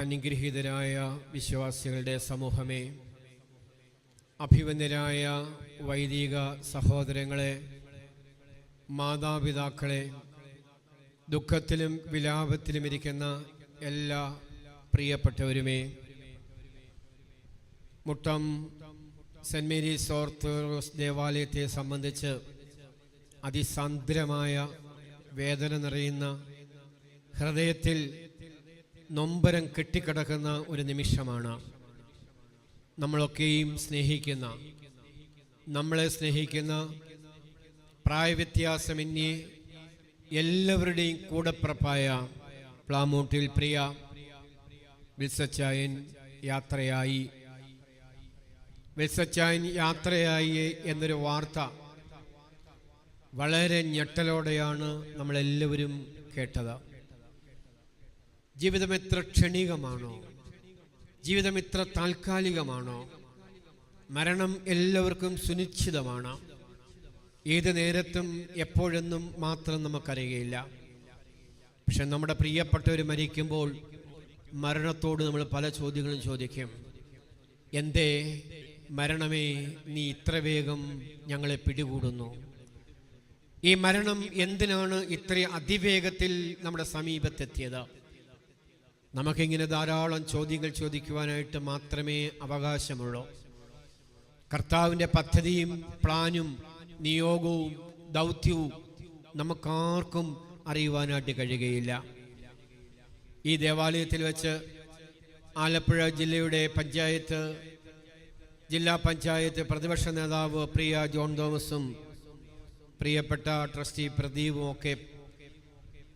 അനുഗ്രഹീതരായ വിശ്വാസികളുടെ സമൂഹമേ, അഭിവന്യരായ വൈദിക സഹോദരങ്ങളെ, മാതാപിതാക്കളെ, ദുഃഖത്തിലും വിലാപത്തിലും ഇരിക്കുന്ന എല്ലാ പ്രിയപ്പെട്ടവരുമേ, മുട്ടം സെൻറ് മേരീസ് ഓർത്തഡോക്സ് ദേവാലയത്തെ സംബന്ധിച്ച് അതിസാന്ദ്രമായ വേദന നിറയുന്ന, ഹൃദയത്തിൽ നൊമ്പരം കെട്ടിക്കിടക്കുന്ന ഒരു നിമിഷമാണ്. നമ്മളൊക്കെയും സ്നേഹിക്കുന്ന, നമ്മളെ സ്നേഹിക്കുന്ന, പ്രായവ്യത്യാസമന്യേ എല്ലാവരുടെയും കൂടപ്പിറപ്പായ പ്ലാമൂട്ടിൽ പ്രിയ വിൽസച്ചായൻ യാത്രയായി എന്നൊരു വാർത്ത വളരെ ഞെട്ടലോടെയാണ് നമ്മളെല്ലാവരും കേട്ടത്. ജീവിതം എത്ര ക്ഷണികമാണോ, ജീവിതം എത്ര താൽക്കാലികമാണോ, മരണം എല്ലാവർക്കും സുനിശ്ചിതമാണ്. ഏത് നേരത്തും എപ്പോഴെന്നും മാത്രം നമുക്കറിയുകയില്ല. പക്ഷെ നമ്മുടെ പ്രിയപ്പെട്ടവർ മരിക്കുമ്പോൾ മരണത്തോട് നമ്മൾ പല ചോദ്യങ്ങളും ചോദിക്കും. എന്തേ മരണമേ, നീ ഇത്ര വേഗം ഞങ്ങളെ പിടികൂടുന്നു? ഈ മരണം എന്തിനാണ് ഇത്ര അതിവേഗത്തിൽ നമ്മുടെ സമീപത്തെത്തിയത്? നമുക്കിങ്ങനെ ധാരാളം ചോദ്യങ്ങൾ ചോദിക്കുവാനായിട്ട് മാത്രമേ അവകാശമുള്ളൂ. കർത്താവിൻ്റെ പദ്ധതിയും പ്ലാനും നിയോഗവും ദൗത്യവും നമുക്കാർക്കും അറിയുവാനായിട്ട് കഴിയുകയില്ല. ഈ ദേവാലയത്തിൽ വെച്ച് ആലപ്പുഴ ജില്ലയുടെ ജില്ലാ പഞ്ചായത്ത് പ്രതിപക്ഷ നേതാവ് പ്രിയ ജോൺ തോമസും പ്രിയപ്പെട്ട ട്രസ്റ്റി പ്രദീപും ഒക്കെ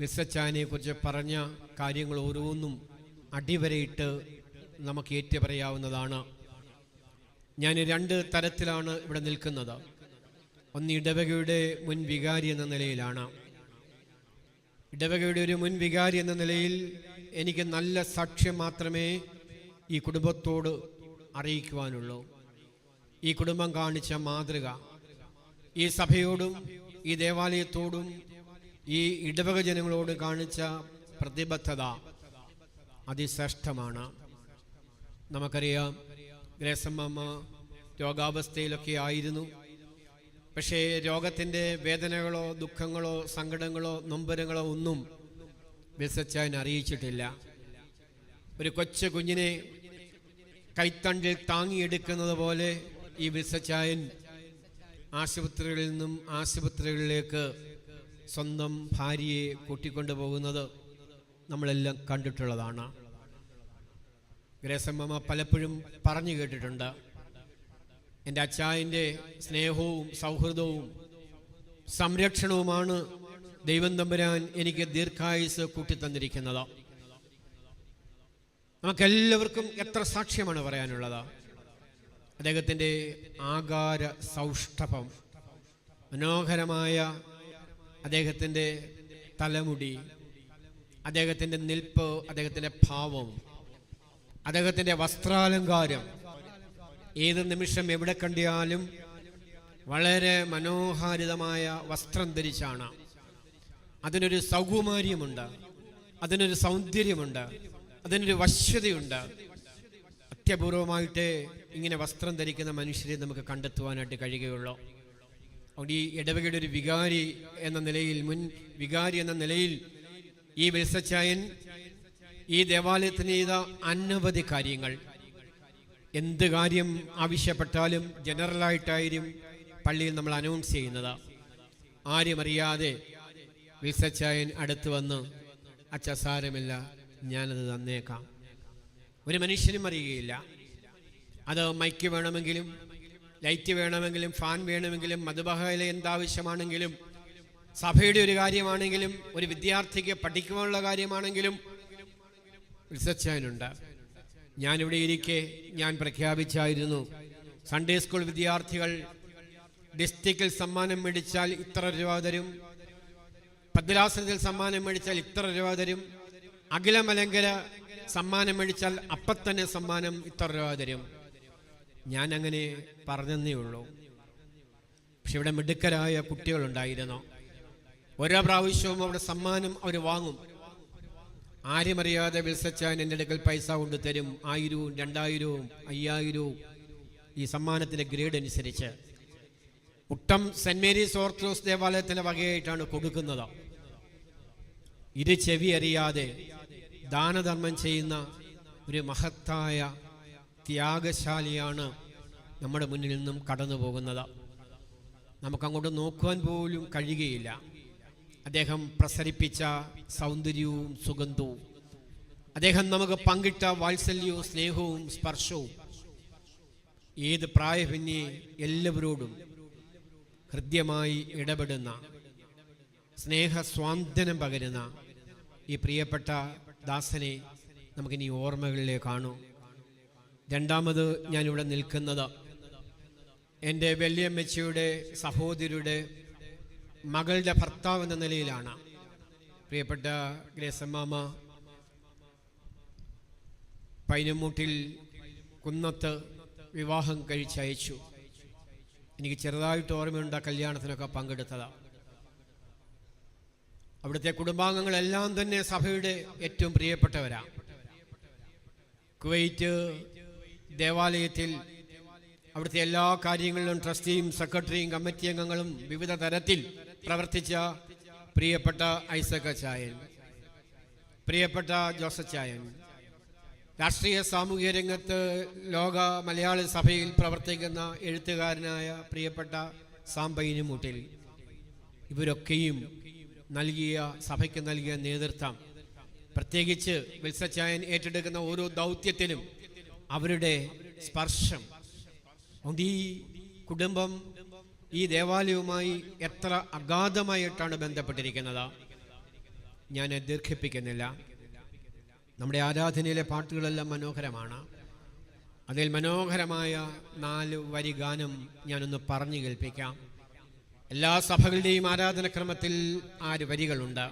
വിൽസച്ചായനെ കുറിച്ച് പറഞ്ഞ കാര്യങ്ങൾ ഓരോന്നും അടിവരയിട്ട് നമുക്ക് ഏറ്റുപറയാവുന്നതാണ്. ഞാൻ രണ്ട് തരത്തിലാണ് ഇവിടെ നിൽക്കുന്നത്. ഒന്ന് ഇടവകയുടെ മുൻ വികാരി എന്ന നിലയിലാണ്. ഇടവകയുടെ ഒരു മുൻ വികാരി എന്ന നിലയിൽ എനിക്ക് നല്ല സാക്ഷ്യം മാത്രമേ ഈ കുടുംബത്തോട് അറിയിക്കുവാനുള്ളൂ. ഈ കുടുംബം കാണിച്ച മാതൃക, ഈ സഭയോടും ഈ ദേവാലയത്തോടും ഈ ഇടവക ജനങ്ങളോട് കാണിച്ച പ്രതിബദ്ധത അതിശ്രേഷ്ഠമാണ്. നമുക്കറിയാം, ഗ്രേസമ്മ രോഗാവസ്ഥയിലൊക്കെ ആയിരുന്നു. പക്ഷേ രോഗത്തിൻ്റെ വേദനകളോ ദുഃഖങ്ങളോ സങ്കടങ്ങളോ നൊമ്പരങ്ങളോ ഒന്നും വിൽസച്ചായൻ അറിയിച്ചിട്ടില്ല. ഒരു കൊച്ചു കുഞ്ഞിനെ കൈത്തണ്ടിൽ താങ്ങിയെടുക്കുന്നത് പോലെ ഈ വിൽസച്ചായൻ ആശുപത്രികളിൽ നിന്നും ആശുപത്രികളിലേക്ക് സ്വന്തം ഭാര്യയെ കൂട്ടിക്കൊണ്ടു പോകുന്നത് നമ്മളെല്ലാം കണ്ടിട്ടുള്ളതാണ്. ഗ്രേസമ്മ പലപ്പോഴും പറഞ്ഞു കേട്ടിട്ടുണ്ട്, എൻ്റെ അച്ചായൻ്റെ സ്നേഹവും സൗഹൃദവും സംരക്ഷണവുമാണ് ദൈവം തമ്പുരാൻ എനിക്ക് ദീർഘായുസ് കൂട്ടിത്തന്നിരിക്കുന്നത്. നമുക്കെല്ലാവർക്കും എത്ര സാക്ഷ്യമാണ് പറയാനുള്ളത്. അദ്ദേഹത്തിൻ്റെ ആകാര സൗഷ്ഠവം, മനോഹരമായ അദ്ദേഹത്തിൻ്റെ തലമുടി, അദ്ദേഹത്തിൻ്റെ നിൽപ്പ്, അദ്ദേഹത്തിൻ്റെ ഭാവം, അദ്ദേഹത്തിൻ്റെ വസ്ത്രാലങ്കാരം, ഏത് നിമിഷം എവിടെ കണ്ടാലും വളരെ മനോഹാരിതമായ വസ്ത്രം ധരിച്ചാണ്. അതിനൊരു സൗകുമാര്യമുണ്ട്, അതിനൊരു സൗന്ദര്യമുണ്ട്, അതിനൊരു വശ്യതയുണ്ട്. അത്യപൂർവമായിട്ട് ഇങ്ങനെ വസ്ത്രം ധരിക്കുന്ന മനുഷ്യരെ നമുക്ക് കണ്ടെത്തുവാനായിട്ട് കഴിയുകയുള്ളൂ. അതുകൊണ്ട് ഈ ഇടവകയുടെ ഒരു വികാരി എന്ന നിലയിൽ, മുൻ വികാരി എന്ന നിലയിൽ ഈ വിൽസച്ചായൻ ഈ ദേവാലയത്തിന് ചെയ്ത അനവധി കാര്യങ്ങൾ, എന്ത് കാര്യം ആവശ്യപ്പെട്ടാലും ജനറലായിട്ടായിരിക്കും പള്ളിയിൽ നമ്മൾ അനൗൺസ് ചെയ്യുന്നത്. ആരും അറിയാതെ വിൽസച്ചായൻ അടുത്ത് വന്ന്, അച്ഛ സാരമില്ല, ഞാനത് തന്നേക്കാം. ഒരു മനുഷ്യനും അറിയുകയില്ല. അത് മൈക്ക് വേണമെങ്കിലും ലൈറ്റ് വേണമെങ്കിലും ഫാൻ വേണമെങ്കിലും മധുബഹയിലെ എന്താവശ്യമാണെങ്കിലും സഭയുടെ ഒരു കാര്യമാണെങ്കിലും ഒരു വിദ്യാർത്ഥിക്ക് പഠിക്കുവാനുള്ള കാര്യമാണെങ്കിലും വിൽസച്ചായനുണ്ട്. ഞാനിവിടെ ഇരിക്കെ ഞാൻ പ്രഖ്യാപിച്ചായിരുന്നു, സൺഡേ സ്കൂൾ വിദ്യാർത്ഥികൾ ഡിസ്ട്രിക്റ്റിൽ സമ്മാനം മേടിച്ചാൽ ഇത്ര രൂപ തരും, ഭദ്രാസനത്തിൽ സമ്മാനം മേടിച്ചാൽ ഇത്ര രൂപ തരും, അഖില മലങ്കര സമ്മാനം മേടിച്ചാൽ അപ്പത്തന്നെ സമ്മാനം ഇത്ര രൂപ തരും. ഞാൻ അങ്ങനെ പറഞ്ഞതേ ഉള്ളൂ. പക്ഷെ ഇവിടെ മിടുക്കരായ കുട്ടികളുണ്ടായിരുന്നു. ഓരോ പ്രാവശ്യവും അവിടെ സമ്മാനം അവർ വാങ്ങും. ആരുമറിയാതെ വിൽസച്ചാൻ എൻ്റെ അടുക്കൽ പൈസ കൊണ്ട് തരും. 1000, 2000, 5000 ഈ സമ്മാനത്തിൻ്റെ ഗ്രേഡ് അനുസരിച്ച്. മുട്ടം സെൻറ് മേരീസ് ഓർത്തഡോക്സ് ദേവാലയത്തിൻ്റെ വകയായിട്ടാണ് കൊടുക്കുന്നത്. ഇത് ചെവി അറിയാതെ ദാനധർമ്മം ചെയ്യുന്ന ഒരു മഹത്തായ ത്യാഗശാലിയാണ് നമ്മുടെ മുന്നിൽ നിന്നും കടന്നു പോകുന്നത്. നമുക്കങ്ങോട്ട് നോക്കുവാൻ പോലും കഴിയുകയില്ല. അദ്ദേഹം പ്രസരിപ്പിച്ച സൗന്ദര്യവും സുഗന്ധവും, അദ്ദേഹം നമുക്ക് പങ്കിട്ട വാത്സല്യവും സ്നേഹവും സ്പർശവും, ഏത് പ്രായഭന്യേ എല്ലാവരോടും ഹൃദ്യമായി ഇടപെടുന്ന, സ്നേഹസ്വാന്തനം പകരുന്ന ഈ പ്രിയപ്പെട്ട ദാസനെ നമുക്കിനി ഓർമ്മകളിലേക്ക് കാണൂ. രണ്ടാമത് ഞാനിവിടെ നിൽക്കുന്നത് എൻ്റെ വല്യമ്മച്ചിയുടെ സഹോദരിയുടെ മകളുടെ ഭർത്താവ് എന്ന നിലയിലാണ്. പ്രിയപ്പെട്ട ഗ്രേസമ്മാമ പൈനമൂട്ടിൽ കുന്നത്ത് വിവാഹം കഴിച്ചയച്ചു. എനിക്ക് ചെറുതായിട്ട് ഓർമ്മയുണ്ട് കല്യാണത്തിനൊക്കെ പങ്കെടുത്തത്. അവിടുത്തെ കുടുംബാംഗങ്ങളെല്ലാം തന്നെ സഭയുടെ ഏറ്റവും പ്രിയപ്പെട്ടവരാണ്. കുവൈറ്റ് ദേവാലയത്തിൽ അവിടുത്തെ എല്ലാ കാര്യങ്ങളിലും ട്രസ്റ്റിയും സെക്രട്ടറിയും കമ്മിറ്റി അംഗങ്ങളും വിവിധ തരത്തിൽ പ്രവർത്തിച്ച പ്രിയപ്പെട്ട ഐസക് ചായൻ, പ്രിയപ്പെട്ട ജോസഫ് ചായൻ, രാഷ്ട്രീയ സാമൂഹിക രംഗത്ത് ലോക മലയാളി സഭയിൽ പ്രവർത്തിക്കുന്ന എഴുത്തുകാരനായ പ്രിയപ്പെട്ട സാമ്പൈനുമൂട്ടിൽ, ഇവരൊക്കെയും സഭയ്ക്ക് നൽകിയ നേതൃത്വം, പ്രത്യേകിച്ച് വിൽസച്ചായൻ ഏറ്റെടുക്കുന്ന ഓരോ ദൗത്യത്തിലും അവരുടെ സ്പർശം, ഈ കുടുംബം ഈ ദേവാലയവുമായി എത്ര അഗാധമായിട്ടാണ് ബന്ധപ്പെട്ടിരിക്കുന്നത്. ഞാൻ ദീർഘിപ്പിക്കുന്നില്ല. നമ്മുടെ ആരാധനയിലെ പാട്ടുകളെല്ലാം മനോഹരമാണ്. അതിൽ മനോഹരമായ 4 വരി ഗാനം ഞാനൊന്ന് പറഞ്ഞു കേൾപ്പിക്കാം. എല്ലാ സഭകളുടെയും ആരാധനക്രമത്തിൽ 6 വരികളുണ്ട്.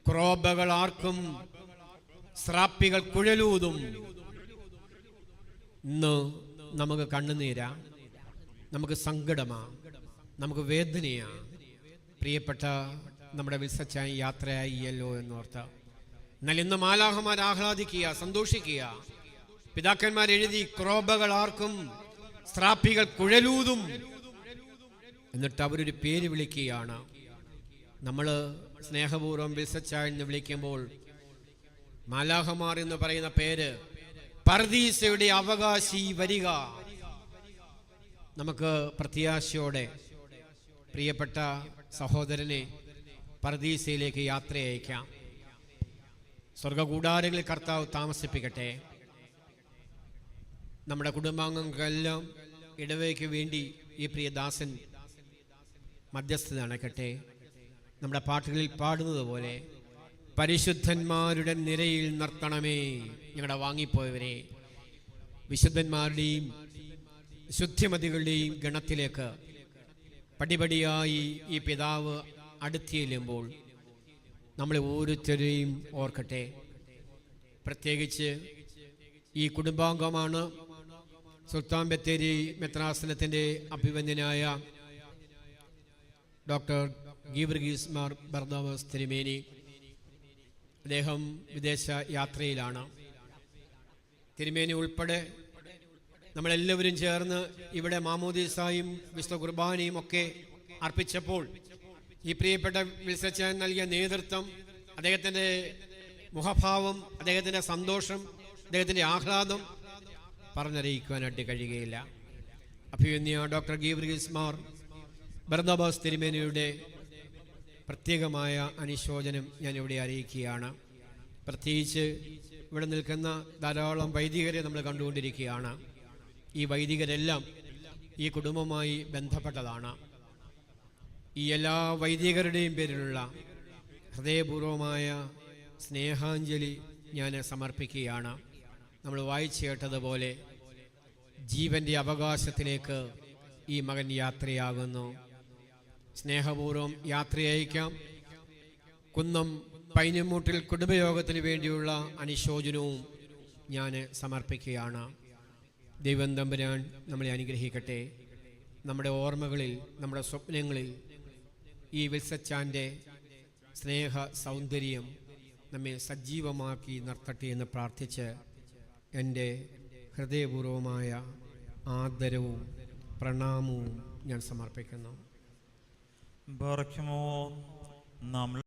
ക്രോബകൾ ആർക്കും, സ്രാപ്പികൾ കുഴലൂതും. ഇന്ന് നമുക്ക് കണ്ണുനീരാ, നമുക്ക് സങ്കടമാ, നമുക്ക് വേദനയാ. പ്രിയപ്പെട്ട നമ്മുടെ വിൽസച്ചാൻ യാത്രയായിയല്ലോ എന്നോർത്ത്. എന്നാൽ ഇന്ന് മാലാഖമാർ ആഹ്ലാദിക്കുക, സന്തോഷിക്കുക. പിതാക്കന്മാർ എഴുതി, ക്രോബകൾ ആർക്കും, സ്രാപ്പികൾ കുഴലൂതും. എന്നിട്ട് അവരൊരു പേര് വിളിക്കുകയാണ്. നമ്മൾ സ്നേഹപൂർവ്വം വിൽസച്ചാൻ എന്ന് വിളിക്കുമ്പോൾ മാലാഖമാർ എന്ന് പറയുന്ന പേര്, പർദീസയുടെ അവകാശി വരിക. നമുക്ക് പ്രത്യാശയോടെ പ്രിയപ്പെട്ട സഹോദരനെ പർദീസയിലേക്ക് യാത്ര അയക്കാം. സ്വർഗകൂടാരങ്ങളിൽ കർത്താവ് താമസിപ്പിക്കട്ടെ. നമ്മുടെ കുടുംബാംഗങ്ങൾക്കെല്ലാം ഇടവയ്ക്ക് വേണ്ടി ഈ പ്രിയദാസൻ മധ്യസ്ഥത അണക്കട്ടെ. നമ്മുടെ പാട്ടുകളിൽ പാടുന്നത് പോലെ, പരിശുദ്ധന്മാരുടെ നിരയിൽ നിർത്തണമേ ഞങ്ങളുടെ വാങ്ങിപ്പോയവരെ. വിശുദ്ധന്മാരുടെയും ശുദ്ധിമതികളുടെയും ഗണത്തിലേക്ക് പടിപടിയായി ഈ പിതാവ് അടുത്തിയെല്ലുമ്പോൾ നമ്മളെ ഓരോരുത്തരെയും ഓർക്കട്ടെ. പ്രത്യേകിച്ച് ഈ കുടുംബാംഗമാണ് സുൽത്താൻ ബത്തേരി മെത്രാസനത്തിൻ്റെ അഭിവന്ദ്യനായ ഡോക്ടർ ഗീവർഗീസ് മാർ ബർദാമസ് തിരുമേനി. അദ്ദേഹം വിദേശ യാത്രയിലാണ്. തിരുമേനി ഉൾപ്പെടെ നമ്മളെല്ലാവരും ചേർന്ന് ഇവിടെ മാമോദീസായും വിശുദ്ധ കുർബാനയും ഒക്കെ അർപ്പിച്ചപ്പോൾ ഈ പ്രിയപ്പെട്ട വിൽസച്ചാൻ നൽകിയ നേതൃത്വം, അദ്ദേഹത്തിൻ്റെ മുഖഭാവം, അദ്ദേഹത്തിൻ്റെ സന്തോഷം, അദ്ദേഹത്തിൻ്റെ ആഹ്ലാദം പറഞ്ഞറിയിക്കുവാനായിട്ട് കഴിയുകയില്ല. അഭിവന്യ ഡോക്ടർ ഗീവർഗീസ് മാർ ബർദാബാസ് തിരുമേനിയുടെ പ്രത്യേകമായ അനുശോചനം ഞാനിവിടെ അറിയിക്കുകയാണ്. പ്രത്യേകിച്ച് ഇവിടെ നിൽക്കുന്ന ധാരാളം വൈദികരെ നമ്മൾ കണ്ടുകൊണ്ടിരിക്കുകയാണ്. ഈ വൈദികരെല്ലാം ഈ കുടുംബവുമായി ബന്ധപ്പെട്ടതാണ്. ഈ എല്ലാ വൈദികരുടെയും പേരിലുള്ള ഹൃദയപൂർവമായ സ്നേഹാഞ്ജലി ഞാൻ സമർപ്പിക്കുകയാണ്. നമ്മൾ വായിച്ചു കേട്ടതുപോലെ ജീവൻ്റെ അവകാശത്തിലേക്ക് ഈ മകൻ യാത്രയാകുന്നു. സ്നേഹപൂർവ്വം യാത്രയയക്കാം. കുന്നം പൈനമൂട്ടിൽ കുടുംബയോഗത്തിന് വേണ്ടിയുള്ള അനുശോചനവും ഞാൻ സമർപ്പിക്കുകയാണ്. ദൈവം തമ്പുരാൻ നമ്മളെ അനുഗ്രഹിക്കട്ടെ. നമ്മുടെ ഓർമ്മകളിൽ, നമ്മുടെ സ്വപ്നങ്ങളിൽ ഈ വിൽസച്ചാൻ്റെ സ്നേഹ സൗന്ദര്യം നമ്മെ സജീവമാക്കി നിർത്തട്ടെ എന്ന് പ്രാർത്ഥിച്ച് എൻ്റെ ഹൃദയപൂർവമായ ആദരവും പ്രണാമവും ഞാൻ സമർപ്പിക്കുന്നു. ബാറക്കുമോ നാം